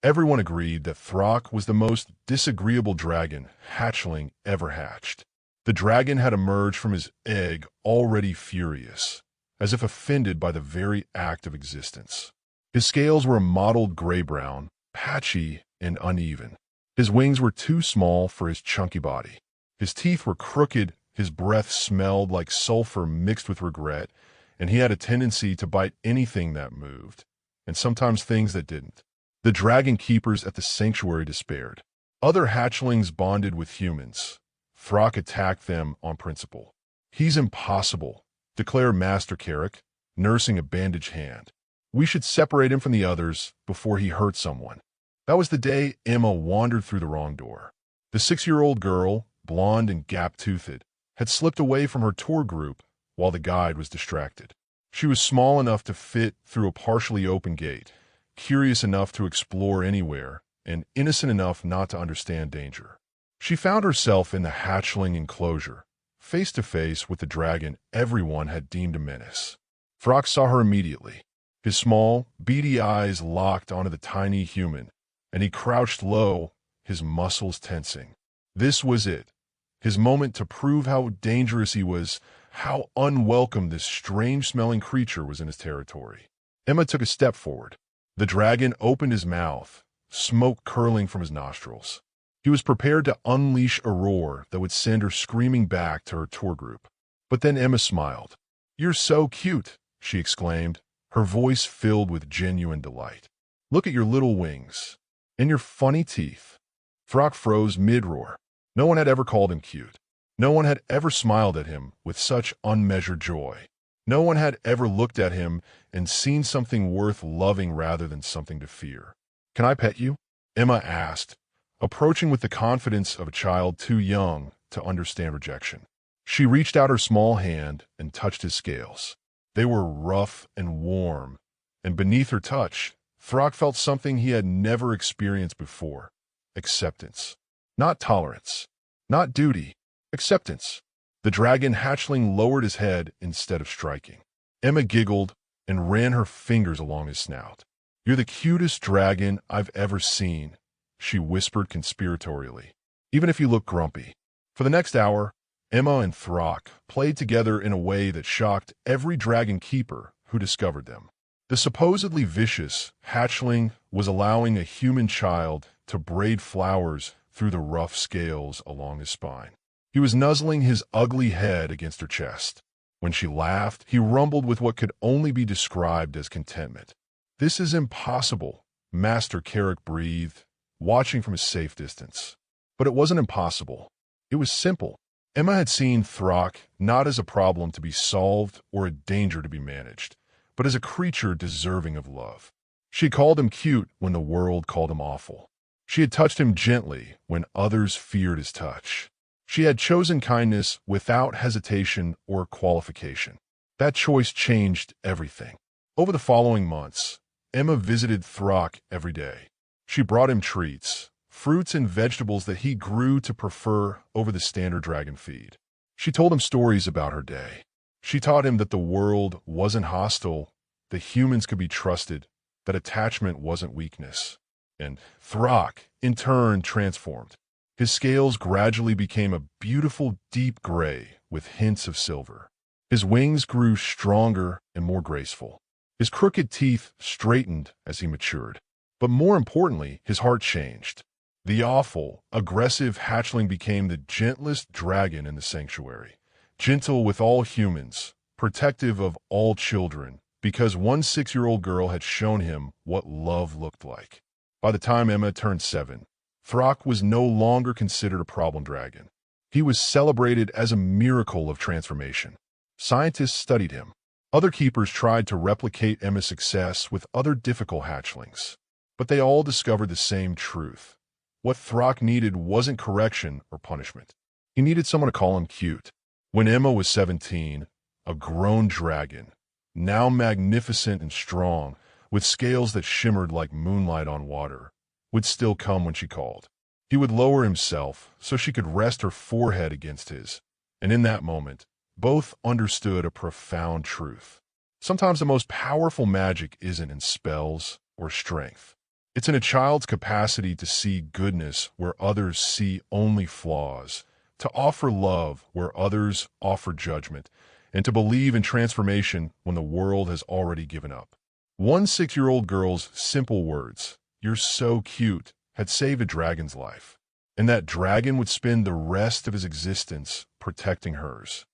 Everyone agreed that Throck was the most disagreeable dragon Hatchling ever hatched. The dragon had emerged from his egg already furious, as if offended by the very act of existence. His scales were a mottled gray-brown, patchy and uneven. His wings were too small for his chunky body. His teeth were crooked, his breath smelled like sulfur mixed with regret, and he had a tendency to bite anything that moved, and sometimes things that didn't. The dragon keepers at the sanctuary despaired. Other hatchlings bonded with humans. Throck attacked them on principle. "He's impossible," declared Master Carrick, nursing a bandaged hand. "We should separate him from the others before he hurts someone." That was the day Emma wandered through the wrong door. The 6-year-old girl, blonde and gap-toothed, had slipped away from her tour group while the guide was distracted. She was small enough to fit through a partially open gate, curious enough to explore anywhere, and innocent enough not to understand danger. She found herself in the hatchling enclosure, face to face with the dragon everyone had deemed a menace. Throck saw her immediately. His small, beady eyes locked onto the tiny human, and he crouched low, his muscles tensing. This was it, his moment to prove how dangerous he was, how unwelcome this strange-smelling creature was in his territory. Emma took a step forward. The dragon opened his mouth, smoke curling from his nostrils. He was prepared to unleash a roar that would send her screaming back to her tour group. But then Emma smiled. "You're so cute," she exclaimed, her voice filled with genuine delight. "Look at your little wings. And your funny teeth." Throck froze mid-roar. No one had ever called him cute. No one had ever smiled at him with such unmeasured joy. No one had ever looked at him and seen something worth loving rather than something to fear. "Can I pet you?" Emma asked, approaching with the confidence of a child too young to understand rejection. She reached out her small hand and touched his scales. They were rough and warm, and beneath her touch, Throck felt something he had never experienced before. Acceptance. Not tolerance. Not duty. Acceptance. The dragon hatchling lowered his head instead of striking. Emma giggled and ran her fingers along his snout. "You're the cutest dragon I've ever seen," she whispered conspiratorially, "even if you look grumpy." For the next hour, Emma and Throck played together in a way that shocked every dragon keeper who discovered them. The supposedly vicious hatchling was allowing a human child to braid flowers through the rough scales along his spine. He was nuzzling his ugly head against her chest. When she laughed, he rumbled with what could only be described as contentment. "This is impossible," Master Carrick breathed, watching from a safe distance. But it wasn't impossible. It was simple. Emma had seen Throck not as a problem to be solved or a danger to be managed, but as a creature deserving of love. She called him cute when the world called him awful. She had touched him gently when others feared his touch. She had chosen kindness without hesitation or qualification. That choice changed everything. Over the following months, Emma visited Throck every day. She brought him treats, fruits and vegetables that he grew to prefer over the standard dragon feed. She told him stories about her day. She taught him that the world wasn't hostile, that humans could be trusted, that attachment wasn't weakness. And Throck, in turn, transformed. His scales gradually became a beautiful deep gray with hints of silver. His wings grew stronger and more graceful. His crooked teeth straightened as he matured. But more importantly, his heart changed. The awful, aggressive hatchling became the gentlest dragon in the sanctuary. Gentle with all humans, protective of all children, because one 6-year-old girl had shown him what love looked like. By the time Emma turned 7, Throck was no longer considered a problem dragon. He was celebrated as a miracle of transformation. Scientists studied him. Other keepers tried to replicate Emma's success with other difficult hatchlings. But they all discovered the same truth. What Throck needed wasn't correction or punishment. He needed someone to call him cute. When Emma was 17, a grown dragon, now magnificent and strong, with scales that shimmered like moonlight on water, would still come when she called. He would lower himself so she could rest her forehead against his, and in that moment, both understood a profound truth. Sometimes the most powerful magic isn't in spells or strength. It's in a child's capacity to see goodness where others see only flaws, to offer love where others offer judgment, and to believe in transformation when the world has already given up. One 6-year-old girl's simple words, "You're so cute," had saved a dragon's life. And that dragon would spend the rest of his existence protecting hers.